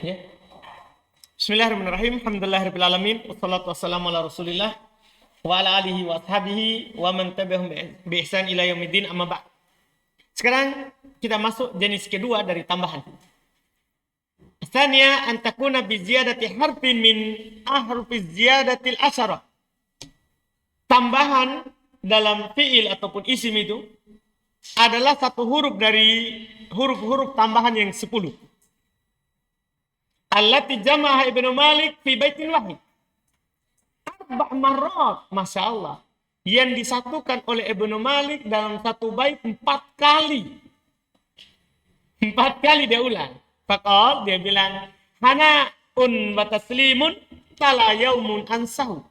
Ya. Bismillahirrahmanirrahim. Alhamdulillahirabbil alamin. Wassalatu wassalamu ala Rasulillah wa ala alihi wa ashabihi wa man tabi'ahum bi ihsan ila yaumiddin, amma ba'd. Sekarang kita masuk jenis kedua dari tambahan. Tsaniya an takuna bi ziyadati harfin min ahrufi ziyadatil asyarah. Tambahan dalam fiil ataupun isim itu adalah satu huruf dari huruf-huruf tambahan yang 10. Allati jama'a Ibnu Malik fi baitin wahid. Arba' marrat, Masya Allah. Yang disatukan oleh Ibnu Malik dalam satu bait 4 kali. 4 kali dia ulang. Faqal, dia bilang, hana'un wa taslimun tala yaumun ansahu.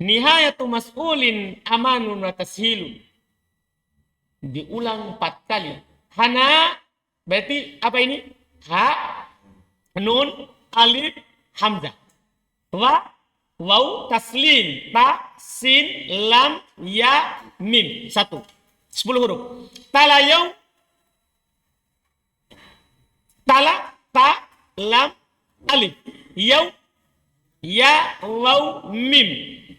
Nihayatu mas'ulin amanun wa tashilun. Diulang 4 kali. Hana, berarti apa ini? Ha, nun, alif, hamzah. Waw, taslim, ta, sin, lam, ya, mim. 1. 10 huruf. Talayau, tala, ta, lam, alif. Yaw, ya, waw, mim.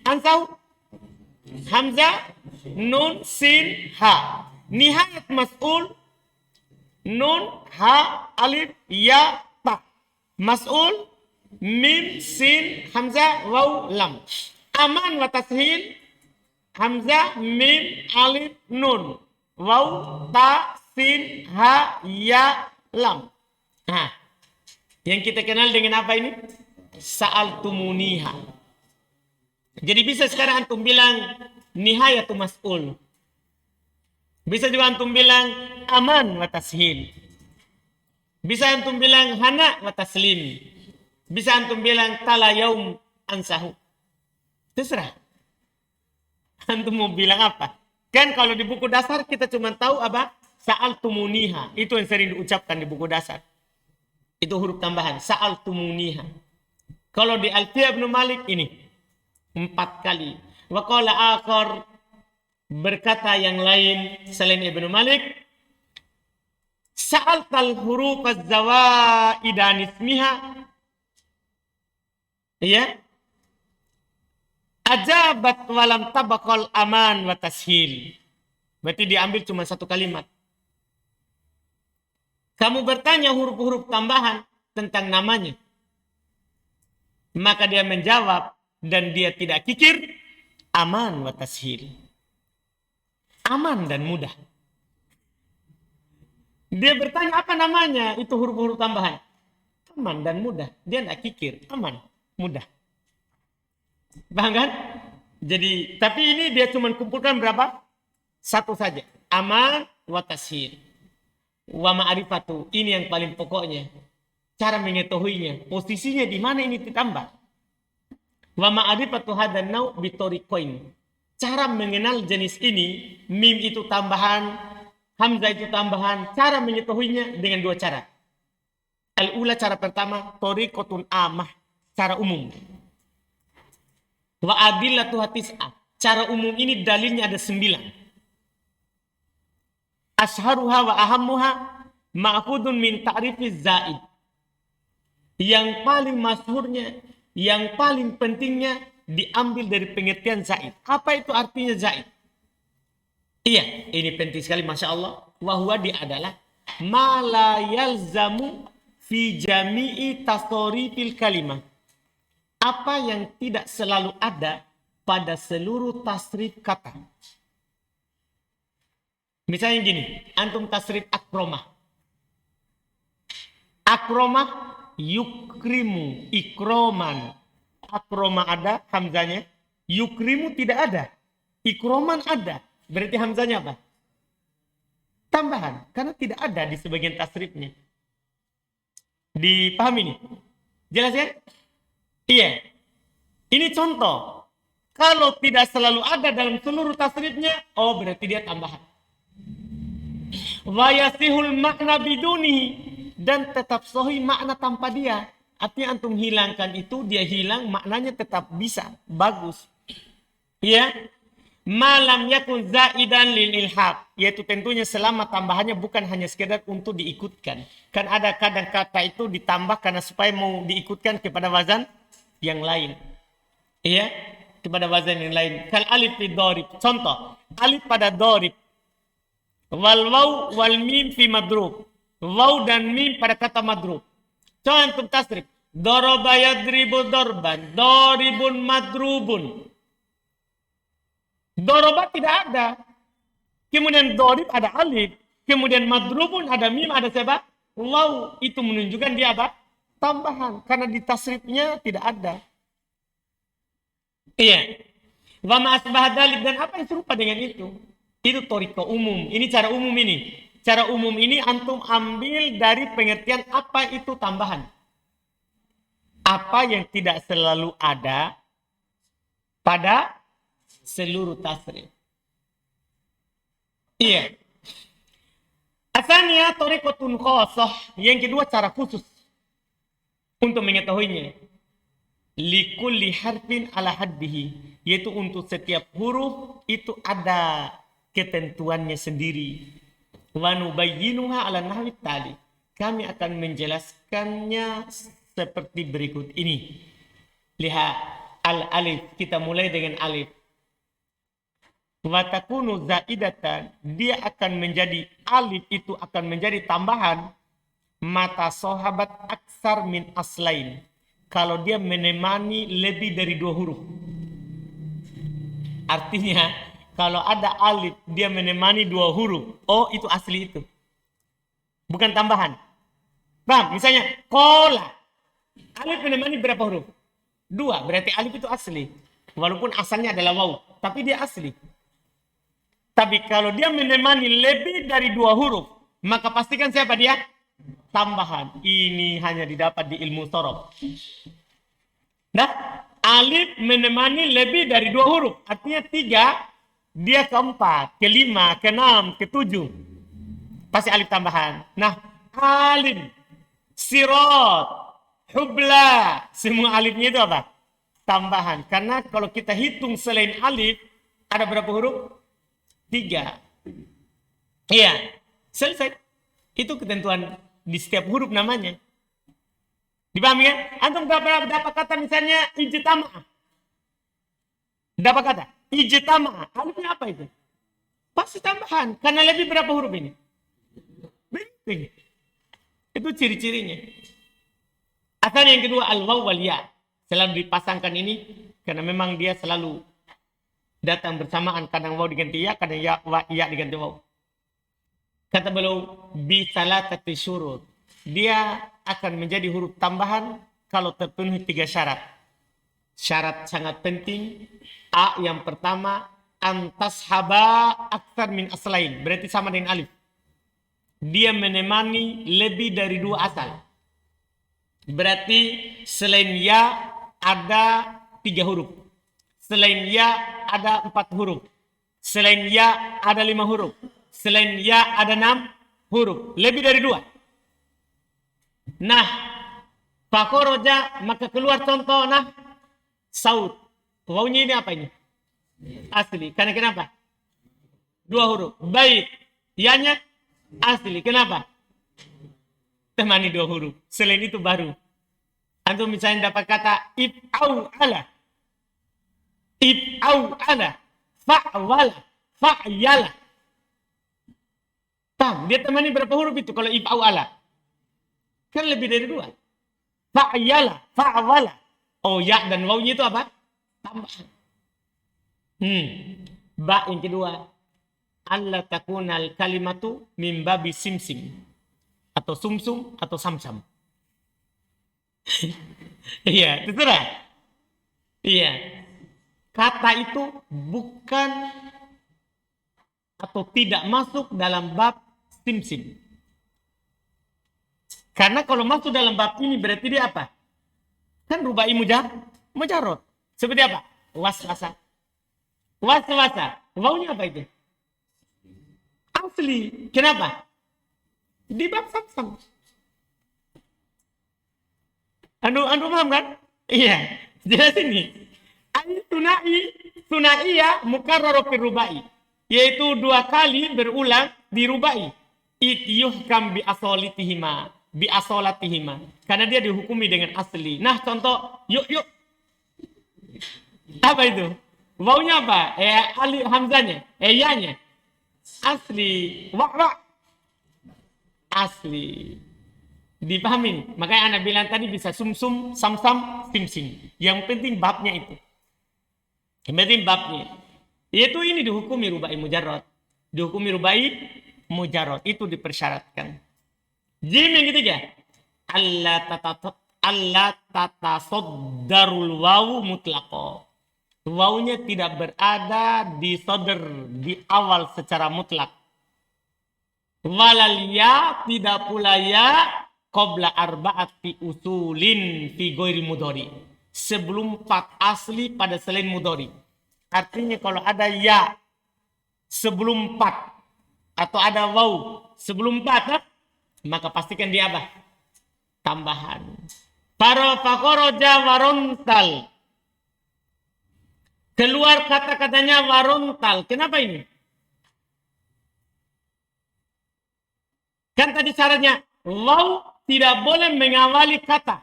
Ansau, hamzah, nun, sin, ha. Nihayat mas'ul, nun, ha, alif, ya, ta. Mas'ul, mim, sin, hamzah, waw, lam. Aman wa tashil, hamzah, mim, alif, nun. Waw, ta, sin, ha, ya, lam. Nah, yang kita kenal dengan apa ini? Sa'altumuniha. Jadi bisa sekarang antum bilang nihayatu mas'ul. Bisa juga antum bilang aman wa tashil. Bisa antum bilang hana wa taslim. Bisa antum bilang tala yaum ansahu. Terserah. Antum mau bilang apa? Kan kalau di buku dasar kita cuma tahu apa? Sa'altumuniha. Itu yang sering diucapkan di buku dasar. Itu huruf tambahan. Sa'altumuniha. Kalau di Alfiyah Ibnu Malik ini 4 kali. Wa qala akhar, berkata yang lain selain Ibnu Malik, sa'altal huruf az-zawaidan ismiha. Ya. Ajabat walam tabaqal aman wa tashil. Berarti diambil cuma 1 kalimat. Kamu bertanya huruf-huruf tambahan tentang namanya. Maka dia menjawab dan dia tidak kikir, aman wa tashil. Aman dan mudah. Dia bertanya apa namanya, itu huruf-huruf tambahan. Aman dan mudah. Dia tidak kikir, aman, mudah. Paham kan? Jadi, tapi ini dia cuma kumpulkan berapa? 1 saja. Aman wa tashil. Wa ma'rifatu, ini yang paling pokoknya. Cara mengetahuinya, posisinya di mana ini ditambah. Wa ma'rifatu hadan nau bitoriqain. Cara mengenal jenis ini, mim itu tambahan, hamzah itu tambahan. Cara mengetahuinya dengan 2 cara. Al-ula, cara pertama, toriqatun amah, cara umum. Wa adillatu tis'ah. Cara umum ini dalilnya ada 9. Asharuha wa ahammuha ma'khudun min ta'rifiz zaid. Yang paling masyhurnya, yang paling pentingnya diambil dari pengertian zaid. Apa itu artinya zaid? Iya, ini penting sekali, Masya Allah. Wahuwa, dia adalah ma la yalzamu fi jami'i tasarifil kalimah. Apa yang tidak selalu ada pada seluruh tasrif kata. Misalnya gini, antum tasrif akromah. Akromah yukrimu, ikroman. Akromah ada, hamzanya. Yukrimu tidak ada. Ikroman ada. Berarti hamzanya apa? Tambahan. Karena tidak ada di sebagian tasrifnya. Dipahami ini? Jelas ya? Iya. Ini contoh. Kalau tidak selalu ada dalam seluruh tasrifnya, oh berarti dia tambahan. Wa yasihul makna bidunihi, dan tetap sahih makna tanpa dia. Artinya antum hilangkan itu, dia hilang, maknanya tetap bisa, bagus. Ya. malam yakun zaidan lil ilhaq, yaitu tentunya selama tambahannya bukan hanya sekedar untuk diikutkan. Kan ada kadang kata itu ditambah karena supaya mau diikutkan kepada wazan yang lain. Iya, kepada wazan yang lain. Kal alif fi dharib. Contoh, alif pada dharib. Wal waw wal mim fi madrub. Waw dan mim pada kata madrub. Coba antum tasrif. Daraba yadribu darban, daribun madrubun. Doroba tidak ada. Kemudian dorib ada alif. Kemudian madrubun ada mim, ada siapa? Waw. Itu menunjukkan dia apa? Tambahan. Karena di tasrifnya tidak ada. Iya. Wa ma asbah dalik, dan apa yang serupa dengan itu? Itu toriko umum. Ini cara umum ini. Cara umum ini antum ambil dari pengertian apa itu tambahan. Apa yang tidak selalu ada pada seluruh tasrif. Iya. Asalnya torikotun khosoh. Yang kedua cara khusus untuk mengetahuinya. Likulli harfin ala haddihi. Yaitu untuk setiap huruf itu ada ketentuannya sendiri. Wa nubayyinuha ala nahwi tali. Kami akan menjelaskannya seperti berikut ini. Lihat al-alif. Kita mulai dengan alif. Watakunu zaidatan, dia akan menjadi alif, itu akan menjadi tambahan mata sahabat aksar min aslain, kalau dia menemani lebih dari 2 huruf. Artinya kalau ada alif dia menemani 2 huruf, oh itu asli, itu bukan tambahan. Paham? Misalnya kola, alif menemani berapa huruf? 2, berarti alif itu asli, walaupun asalnya adalah waw, tapi dia asli. Tapi kalau dia menemani lebih dari 2 huruf, maka pastikan siapa dia? Tambahan. Ini hanya didapat di ilmu sorof. Nah, alif menemani lebih dari 2 huruf. Artinya 3, dia ke-4, ke-5, ke-6, ke-7. Pasti alif tambahan. Nah, alif, sirot, hubla, semua alifnya itu apa? Tambahan. Karena kalau kita hitung selain alif, ada berapa huruf? 3. Iya, selesai. Itu ketentuan di setiap huruf namanya. Dipahami kan? Antum dapat kata misalnya ijtama. Dapat kata ijtama. Alifnya apa itu? Pasti tambahan. Karena lebih berapa huruf ini? Penting. Itu ciri-cirinya. Asal yang kedua al-waw wal ya. Selalu dipasangkan ini karena memang dia selalu datang bersamaan, kadang waw diganti ya, kadang ya diganti waw. Kata beliau, bi salatati syurut. Dia akan menjadi huruf tambahan kalau terpenuhi 3 syarat. Syarat sangat penting. A, yang pertama, antas haba aktsar min aslain. Berarti sama dengan alif. Dia menemani lebih dari 2 asal. Berarti selain ya ada 3 huruf. Selain ya ada 4 huruf. Selain ya ada 5 huruf. Selain ya ada 6 huruf. Lebih dari 2. Nah, fakoroja, maka keluar contoh nah saud. Wawnya ini apa ini? Asli. Karena kenapa? 2 huruf. Baik. Yanya asli. Kenapa? Temani 2 huruf. Selain itu baru. Antum misalnya dapat kata ib'au ala. Ib'au ala, fa'wala, fa'yala. Paham? Dia temani berapa huruf itu kalau ib'au ala? Kan lebih dari 2. Fa'yala, fa'wala. Oh ya dan wawnya itu apa? Tambahan. Ba yang kedua. Alla takunal kalimatu min babi simsim. Atau sumsum atau samsam. Iya, terserah. Iya. Kata itu bukan atau tidak masuk dalam bab simsim. Karena kalau masuk dalam bab ini berarti dia apa? Kan rubai mujarrad. Seperti apa? Waswasa. Waswasa. Wawnya apa itu? Asli. Kenapa? Di bab samsam. Anu paham kan? Iya. Jelas ini. Sunai mukarrar fi rubai, yaitu 2 kali berulang di rubai. Ityuhkam bi asolatihima, karena dia dihukumi dengan asli. Nah, contoh, yuk. Apa itu? Wawunya apa? Alif hamzanya, ya-nya. Asli. Wa. Asli. Dipahami? Makanya anak bilang tadi bisa sum-sum, sam-sam, sim-sim. Yang penting babnya itu. Yang penting babnya. Yaitu ini dihukumi rubai mujarrad. Dihukumi rubai mujarrad. Itu dipersyaratkan. Jim yang ketiga. Allah tatasoddarul wawu mutlaqo. Wawunya tidak berada di sodder, di awal secara mutlak. Walal ya, tidak pula ya, qabla arba'ati usulin fi ghairi mudhari. Sebelum 4 asli pada selain mudhari. Artinya kalau ada ya sebelum 4 atau ada waw sebelum 4, maka pastikan dia apa? Tambahan. Fakoroja warontal. Keluar kata-katanya warontal. Kenapa ini? Kan tadi syaratnya waw tidak boleh mengawali kata.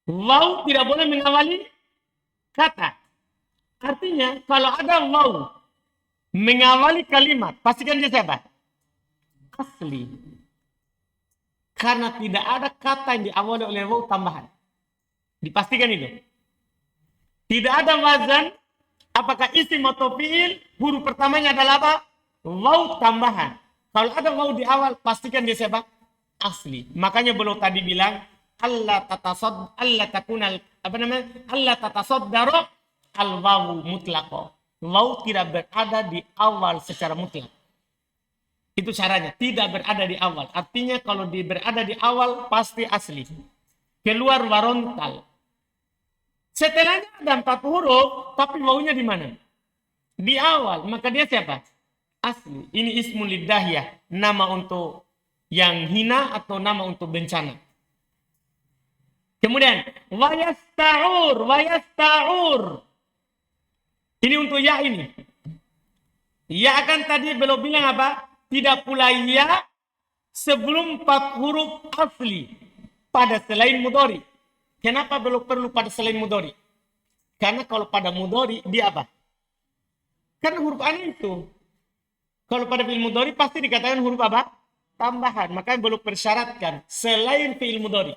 Waw tidak boleh mengawali kata. Artinya kalau ada waw mengawali kalimat, pastikan dia siapa? Asli. Karena tidak ada kata yang diawali oleh waw tambahan. Dipastikan itu. Tidak ada wazan. Apakah isim atau fi'il, huruf pertamanya adalah apa? Waw tambahan. Kalau ada waw di awal, pastikan dia siapa? Asli. Makanya beliau tadi bilang, Allah tatasoddaro al-wawu mutlaqo. Waw tidak berada di awal secara mutlak. Itu caranya. Tidak berada di awal. Artinya kalau berada di awal, pasti asli. Keluar warontal. Setelahnya ada 4 huruf, tapi wawunya di mana? Di awal. Maka dia siapa? Asli. Ini ismul lidahiyah. Nama untuk yang hina atau nama untuk bencana. Kemudian, wayasta'ur. Ini untuk ya ini. Ya kan tadi belum bilang apa? Tidak pula ya sebelum 4 huruf asli pada selain mudhari. Kenapa belum perlu pada selain mudhari? Karena kalau pada mudhari dia apa? Karena huruf an itu. Kalau pada fi'il mudhari pasti dikatakan huruf apa? Tambahan. Makanya belum persyaratkan selain fi'il mudhari.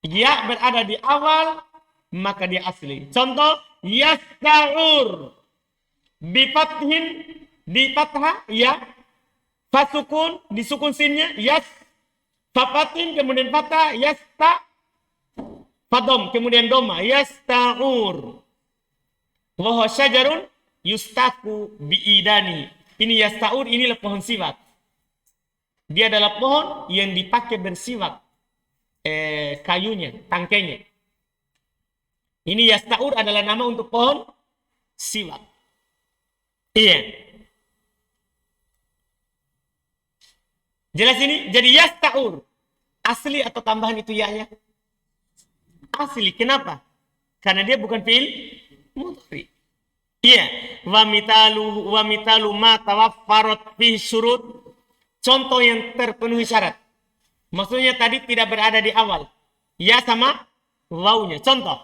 Ya berada di awal, maka dia asli. Contoh, yasta'ur. Bifathin, di fathah, ya. Fasukun, disukun sinnya, yas. Fafatin, kemudian fathah, yasta. Fadom, kemudian doma, yasta'ur. Wahuwa syajarun yustaku bi'idani. Ini yasta'ur, inilah pohon siwak. Dia adalah pohon yang dipakai bersiwak. Kayunya, tangkainya. Ini yasta'ur adalah nama untuk pohon siwak. Iya. Jelas ini? Jadi yasta'ur. Asli atau tambahan itu ya-nya? Asli. Kenapa? Karena dia bukan fi'il mudhari. Iya. Wa mitalu ma tawaffarat fi syurut. Contoh yang terpenuhi syarat. Maksudnya tadi tidak berada di awal. Ya sama wawunya. Contoh.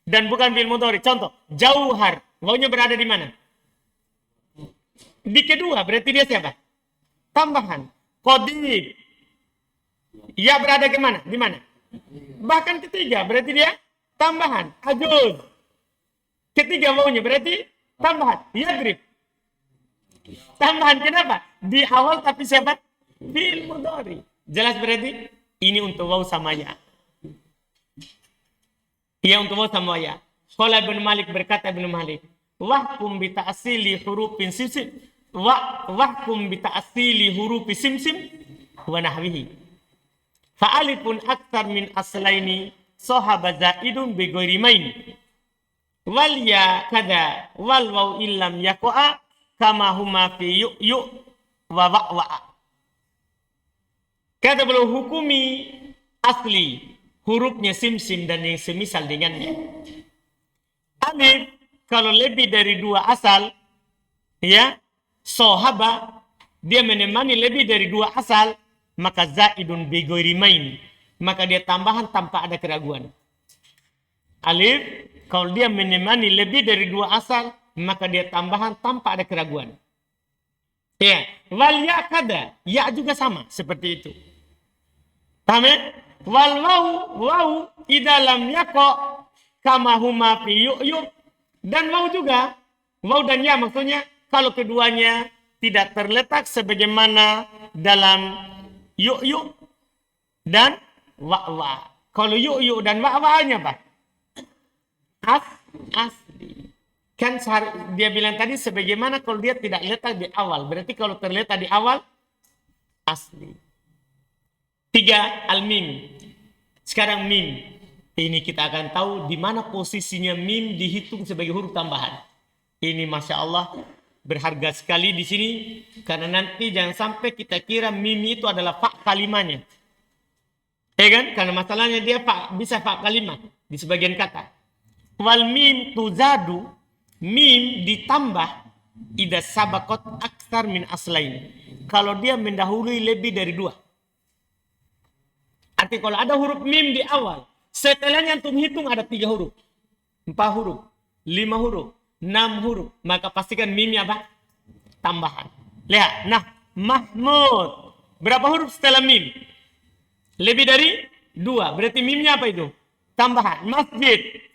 Dan bukan fi'il mudhari. Contoh. Jauhar. Wawunya berada di mana? Di kedua. Berarti dia siapa? Tambahan. Qadir. Ya berada ke mana? Di mana? Bahkan ketiga, berarti dia tambahan. Ajuz. Ketiga wawunya berarti tambahan. Yadrib. Tambahan kenapa? Di awal tapi siapa? Fi'il mudhari. Jelas berarti? Ini untuk waw sama ya. Iya untuk waw sama ya. Qala Ibnu Malik, berkata Ibnu Malik, wahkum bi ta'sili hurufin simsim. Wahkum bi ta'sili hurufi simsim wa nahwihi. Fa'alifun aktar min aslaini sahaba zaidun bi ghairi main. Wal ya kada wal waw illam yaqa'a kama huma fi yu wa wa. Kata beliau hukumi asli. hurufnya sim-sim dan yang semisal dengannya. Alif kalau lebih dari 2 asal, ya, sohaba, dia menemani lebih dari 2 asal, maka zaidun bi ghairi main, maka dia tambahan tanpa ada keraguan. Alif kalau dia menemani lebih dari 2 asal, maka dia tambahan tanpa ada keraguan. Ya, wal ya kada, ya juga sama seperti itu. Paham ya? Wal wau idza lam yaqa kama huma fi yu'yu, dan wau juga, wau dan ya maksudnya kalau keduanya tidak terletak sebagaimana dalam yu'yu dan wa. Kalau yu'yu dan wa-nya apa? Asli. Kan dia bilang tadi sebagaimana kalau dia tidak letak di awal. Berarti kalau terletak di awal, asli. 3, al-mim. Sekarang mim. Ini kita akan tahu di mana posisinya mim dihitung sebagai huruf tambahan. Ini Masya Allah berharga sekali di sini. Karena nanti jangan sampai kita kira mim itu adalah fa kalimahnya. Kan? Karena masalahnya dia bisa fa kalimah di sebagian kata. Wal mim tuzadu, mim ditambah idza sabaqat aktsar min aslain. Kalau dia mendahului lebih dari 2. Arti kalau ada huruf mim di awal, setelahnya antum hitung ada 3 huruf, 4 huruf, 5 huruf, 6 huruf, maka pastikan mimnya apa? Tambahan. Lihat, nah, Mahmud. Berapa huruf setelah mim? Lebih dari 2. Berarti mimnya apa itu? Tambahan. Masjid.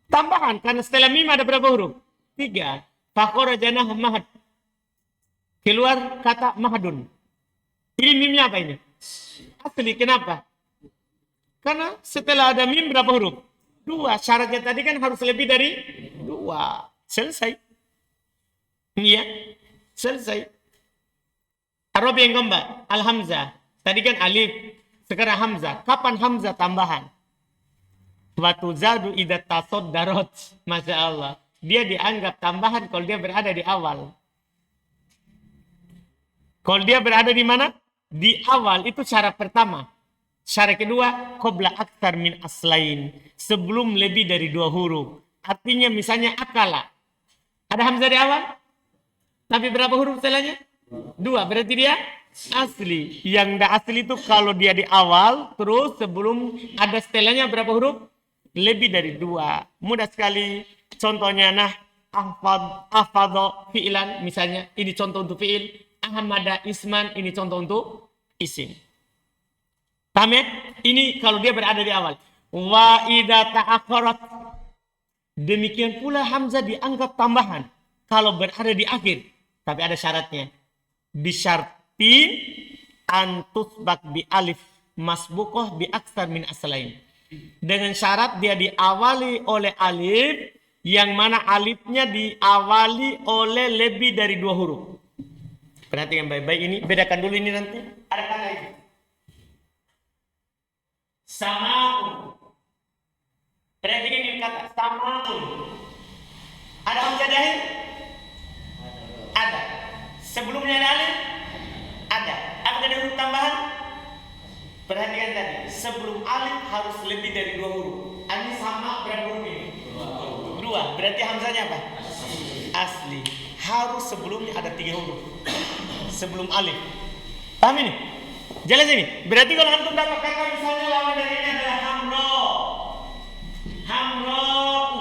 Tambahan, karena setelah mim ada berapa huruf? 3. Fakora janah mahad. Keluar kata mahadun. Ini mimnya apa ini? Asli, kenapa? Karena setelah ada mim berapa huruf? 2. Syaratnya tadi kan harus lebih dari 2. Selesai. Iya, selesai. Arab yang keempat, al-hamzah. Tadi kan alif, sekarang hamzah. Kapan hamzah tambahan? Watu zadu idza tasaddarat. Masya Allah. Dia dianggap tambahan kalau dia berada di awal. Kalau dia berada di mana? Di awal, itu syarat pertama. Syarat kedua, qabla aktsar min aslain. Sebelum lebih dari 2 huruf. Artinya misalnya akala. Ada hamzah di awal? Tapi berapa huruf setelahnya? 2. Berarti dia asli. Yang tidak asli itu kalau dia di awal, terus sebelum ada setelahnya berapa huruf? Lebih dari 2. Mudah sekali. Contohnya, nah, ahfadho fi'lan. Misalnya, ini contoh untuk fi'il. Ahmada isman, ini contoh untuk isim. Paham ya? Ini kalau dia berada di awal. Wa idza ta'akharat. Demikian pula hamzah dianggap tambahan kalau berada di akhir. Tapi ada syaratnya. Bisyartin antusbak bi alif masbuqah bi aktsar min aslain. Dengan syarat dia diawali oleh alif, yang mana alifnya diawali oleh lebih dari 2 huruf. Perhatikan baik-baik ini. Bedakan dulu ini nanti. Ada kata itu. Sama'un. Perhatikan ini kata sama'un. Ada hamzah di akhir? Ada. Sebelumnya ada alif? Ada. Apakah ada huruf tambahan? Perhatikan tadi. Sebelum alif harus lebih dari 2 huruf. Ini sama berapa huruf ini? 2. Berarti hamzahnya apa? Asli. Harus sebelumnya ada 3 huruf. Sebelum alif. Paham ini? Jelas ini? Berarti kalau antum dapat kata misalnya lawan dari ini adalah hamro. Hamro'u.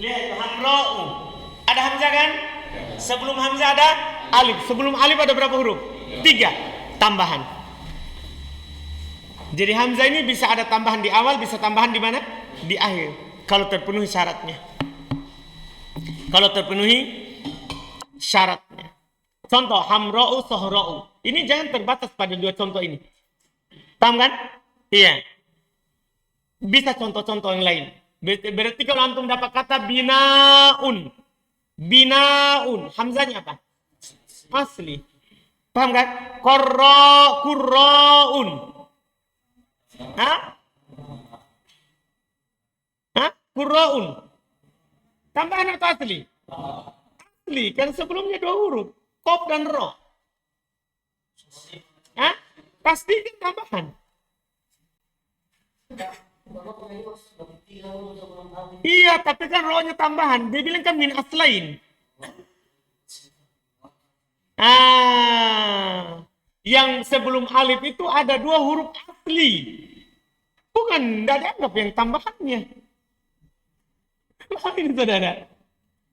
Lihat itu, hamro'u. Ada hamzah kan? Sebelum hamzah ada alif. Sebelum alif ada berapa huruf? 3. Tambahan. Jadi hamzah ini bisa ada tambahan di awal, bisa tambahan di mana? Di akhir. Kalau terpenuhi syaratnya. Kalau terpenuhi syaratnya. Contoh, hamro'u sohro'u. Ini jangan terbatas pada 2 contoh ini. Paham kan? Iya. Bisa contoh-contoh yang lain. Berarti kalau antum dapat kata binaun. Binaun. Hamzahnya apa? Asli. Paham kan? Kurro'un. Hah? Hah? Kurro'un. Tambahan atau asli? Asli. Kan sebelumnya 2 huruf. Kof dan ro. Hah? Pasti kan tambahan. Iya, tapi kan rohnya tambahan. Dia bilang kan min aslain. Ah, yang sebelum alif itu ada dua huruf asli. Bukan, tidak dianggap yang tambahannya. Paham ini saudara?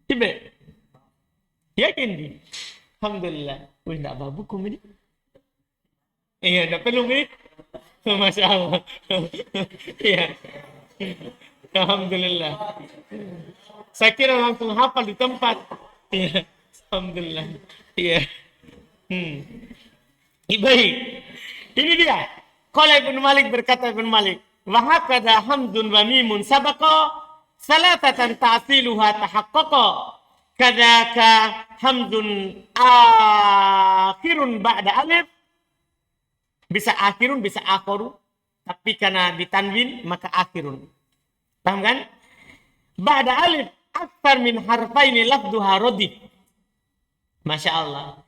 Coba, yakin nih? Alhamdulillah. Wih, tidak bawa buku ini. Iya, tidak perlu ini. Masya Allah. Iya. Alhamdulillah. Saya kira langsung hafal di tempat. Iya. Alhamdulillah. Iya. Hmm. Baik. Ini dia. Qala Ibnu Malik, berkata Ibnu Malik, wa hakadha hamzun wa mimun sabaqa salatatan ta'siluha tahaqqaqa kadzaka hamzun akhirun ba'da alif, bisa akhirun bisa akhiru, tapi karena ditanwin maka akhirun. Paham kan? Ba'da alif akthar min harfaini lafduha radif. Masya Allah.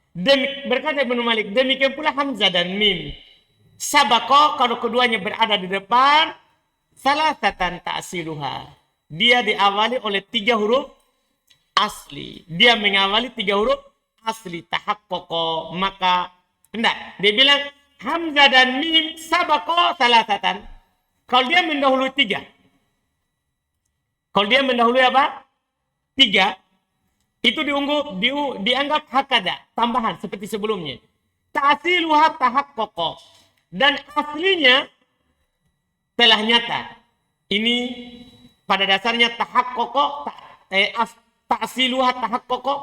Berkata Ibnu Malik, demikian pula hamzah dan mim. Sabako, kalau keduanya berada di depan, salasatan ta'siluha. Dia diawali oleh 3 huruf asli. Dia mengawali 3 huruf asli. Tahaqqaqa, maka enggak. Dia bilang hamzah dan mim sabako salasatan. Kalau dia mendahului 3. Kalau dia mendahului apa? 3. Itu dianggap hakada, tambahan seperti sebelumnya. Ta'siluha tahaqqaqa. Dan aslinya telah nyata. Ini pada dasarnya tahaqqaqa, ta'siluha tahaqqaqa,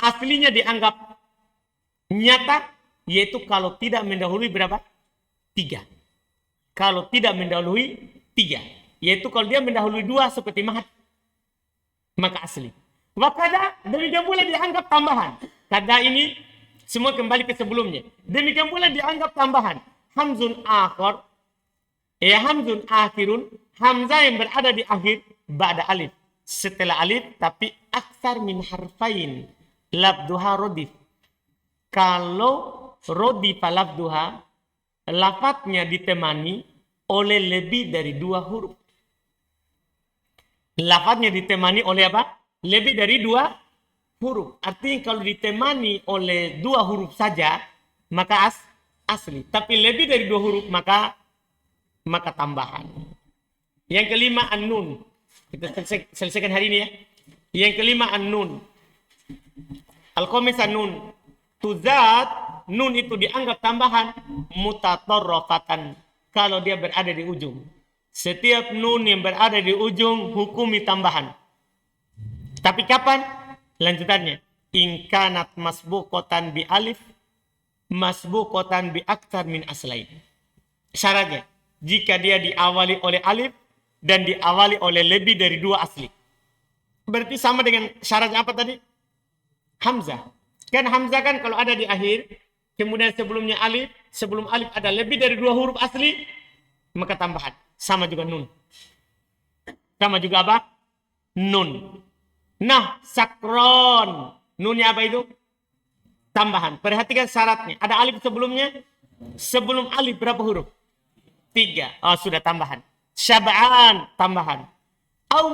aslinya dianggap nyata, yaitu kalau tidak mendahului berapa? 3. Kalau tidak mendahului 3, yaitu kalau dia mendahului 2 seperti mahat, maka asli. Wakada, demikian pula dianggap tambahan. Kada ini semua kembali ke sebelumnya. Demikian pula dianggap tambahan. Hamzun akhir, hamzun akhirun, hamzah yang berada di akhir ba'da alif, setelah alif, tapi aksar min harfain labduha rodif. Kalau rodifa labduha, lafadznya ditemani oleh lebih dari 2 huruf. Lafadznya ditemani oleh apa? Lebih dari 2 huruf. Artinya kalau ditemani oleh 2 huruf saja, maka asli. Tapi lebih dari 2 huruf, maka tambahan. Yang kelima, an-nun. Kita selesaikan hari ini ya. Yang kelima, an-nun. Al-Khamis an-nun. Tuzat, nun itu dianggap tambahan mutatarrafatan kalau dia berada di ujung. Setiap nun yang berada di ujung hukumi tambahan. Tapi kapan? Lanjutannya. In kanat masbuqatan bi alif masbuqatan bi aktsar min aslain. Syaratnya, jika dia diawali oleh alif dan diawali oleh lebih dari 2 asli. Berarti sama dengan syaratnya apa tadi? Hamzah. Kan hamzah kan kalau ada di akhir, kemudian sebelumnya alif, sebelum alif ada lebih dari 2 huruf asli, maka tambahan. Sama juga nun. Sama juga apa? Nun. Nah, sakron. Nunnya apa itu? Tambahan. Perhatikan syaratnya. Ada alif sebelumnya. Sebelum alif berapa huruf? 3. Oh, sudah tambahan. Syab'an, tambahan. Au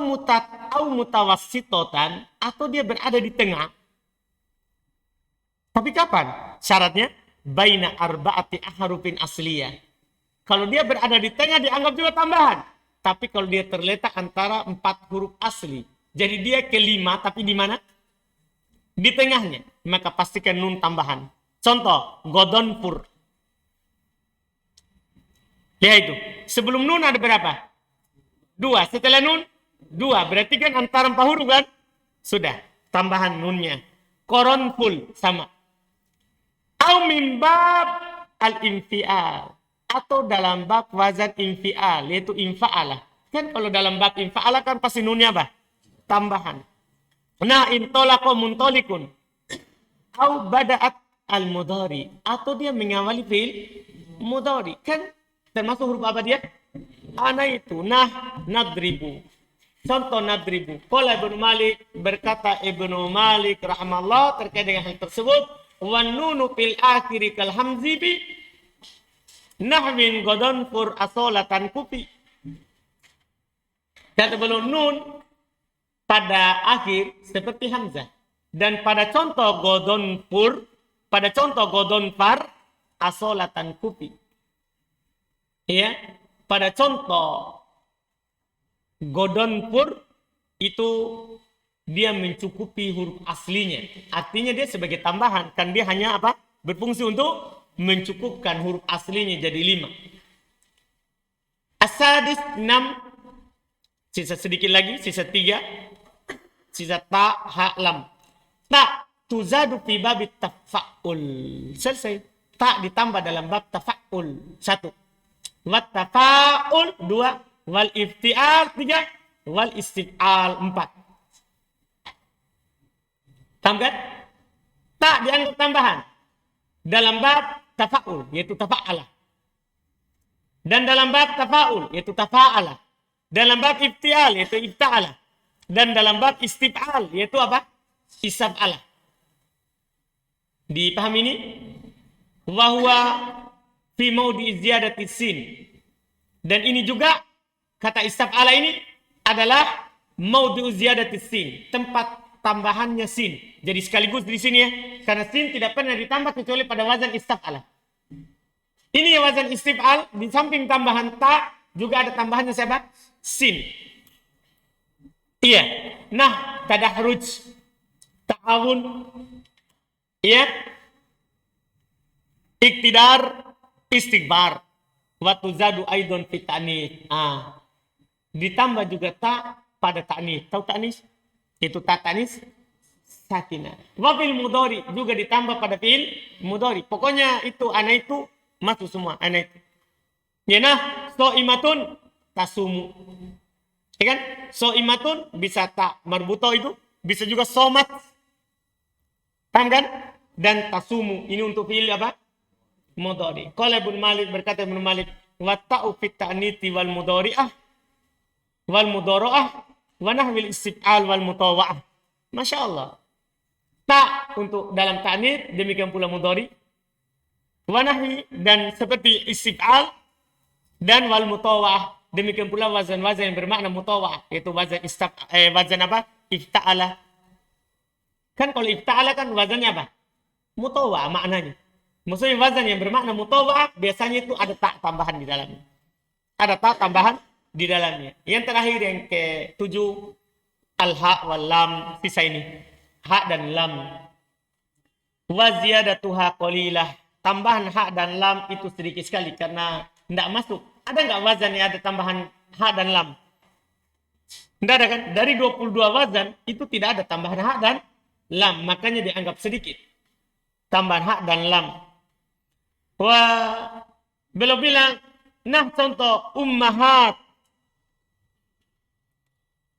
mutawassitotan, atau dia berada di tengah. Tapi kapan? Syaratnya baina arba'ati ahrufin asliyah. Kalau dia berada di tengah dianggap juga tambahan. Tapi kalau dia terletak antara 4 huruf asli, jadi dia kelima tapi di mana? Di tengahnya, maka pastikan nun tambahan. Contoh, godonpur. Lihat itu. Sebelum nun ada berapa? 2. Setelah nun, 2. Berarti kan antara 4 huruf kan? Sudah, tambahan nunnya. Koronpul, sama. Au min bab al-infial. Atau dalam bab wazan infial, yaitu infa'alah. Kan kalau dalam bab infa'alah kan pasti nunnya apa? Tambahan. Nah, intolako muntolikun. Au bada'at al-mudhari. Atau dia mengawali fi'il mudhari. Kan termasuk huruf apa dia? Ana itu. Nah, nadribu. Contoh nadribu. Qala Ibnu Malik, berkata Ibnu Malik rahimahullah terkait dengan hal tersebut. Wan nunu fil akhiri kal hamzi bi nahwin godonpur asolatan kupi. Kata beliau nun pada akhir seperti hamzah. Dan pada contoh godon pur, pada contoh godon par, asolatan kupi. Ya, pada contoh godon pur itu dia mencukupi huruf aslinya. Artinya dia sebagai tambahan, kan dia hanya apa? Berfungsi untuk mencukupkan huruf aslinya jadi 5. Asadis 6, sisa sedikit lagi, sisa 3, sisa ta, ha, lam. Ta tuzadu fi babit tafa'ul. Selesai. Ta ditambah dalam bab tafa'ul. 1. Wat tafa'ul 2. Wal iftial 3. Wal istif'al 4. Tamkan? Ta dianggap tambahan dalam bab tafa'ul, yaitu tafa'ala. Dan dalam bab tafa'ul, yaitu tafa'ala. Dalam bab iftial, yaitu ifta'ala. Dan dalam bab istif'al, yaitu apa? Isaf'ala. Dipahami ini? Wahuwa fi maudi ziyadati sin. Dan ini juga kata isaf'ala ini adalah maudi ziyadati sin, tempat tambahannya sin. Jadi sekaligus di sini ya, karena sin tidak pernah ditambah kecuali pada wazan isaf'ala. Ini wazan istif'al, di samping tambahan ta juga ada tambahannya siapa? Sin. Iya. Nah, tadahruj, ta'awun, iya, iktidar, istighbar, watuzadu aidon fit ta'nis. Ditambah juga ta pada ta'nis. Tahu ta'nis? Itu ta ta'nis sakinah. Wafil mudhari juga ditambah pada fi'il mudhari. Pokoknya itu ana itu masuk semua ana itu. Ya nah, so'imatun tasumu. Ya kan? So'imatun bisa tak marbuto itu, bisa juga somat. Paham kan? Dan tasumu ini untuk fi'il apa? Mudhari. Qala Ibnu Malik, berkata Ibnu Malik, wa ta'u fit ta'niti wal mudhari'ah wal mudhara'ah wa nahwil istif'al wal mutawa'ah. Masya Allah. Ta untuk dalam ta'nit, demikian pula mudhari. Wa nahwi dan seperti istif'al dan wal mutawa'ah, demikian pula wazan-wazan yang bermakna mutawa'ah, yaitu wazan wazan apa? Ifta'ala. Kan kalau ifta'ala kan wazannya apa? Mutawa'ah maknanya. Maksudnya wazan yang bermakna mutawa'ah biasanya itu ada ta tambahan di dalamnya. Ada ta tambahan di dalamnya. Yang terakhir yang ke-7 al-ha wal lam, sisa ini. Ha dan lam. Wa ziyadatuha qalilah. Tambahan ha dan lam itu sedikit sekali karena tidak masuk. Ada enggak wazan yang ada tambahan ha dan lam? Tidak ada kan? Dari 22 wazan itu tidak ada tambahan ha dan lam, makanya dianggap sedikit. Tambahan ha dan lam. Wah, beliau bilang, nah contoh ummahat,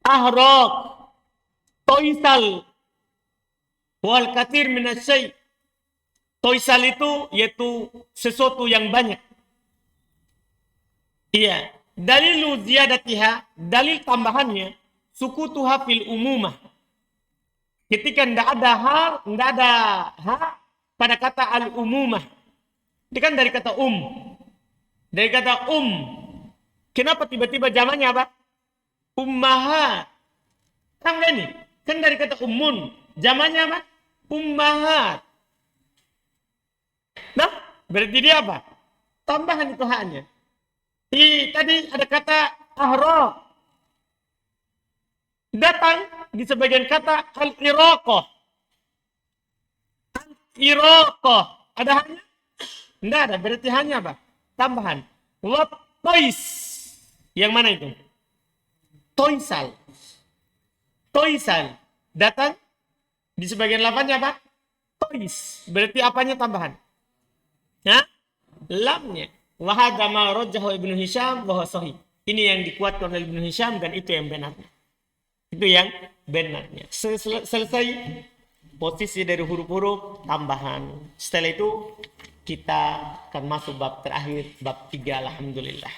ahraq, toisal, wal kathir minasyai. Toisal itu yaitu sesuatu yang banyak. Iya, dalil ziyadatiha, dalil tambahannya, sukutuha fil umumah. Ketika tidak ada ha pada kata al-umumah. Ini kan dari kata Dari kata Kenapa tiba-tiba zamannya apa? Ummahat. Kan ini? Kan dari kata ummun. Zamannya apa? Ummahat. Nah, berarti dia apa? Tambahan itu haknya. Tadi ada kata ahra. Datang di sebagian kata al-iraqah. Al-iraqah. Ada haknya? Tidak ada. Berarti hanya apa? Tambahan. Tois. Yang mana itu? Toisal. Toisal. Datang di sebagian lafaznya apa? Tois. Berarti apanya tambahan? Ya? Lamnya. Wahada ma rajjahu Ibnu Hisham bahwa sahih. Ini yang dikuatkan oleh Ibnu Hisham dan itu yang benarnya. Itu yang benarnya. Selesai posisi dari huruf-huruf tambahan. Setelah itu kita akan masuk bab terakhir, bab 3, alhamdulillah.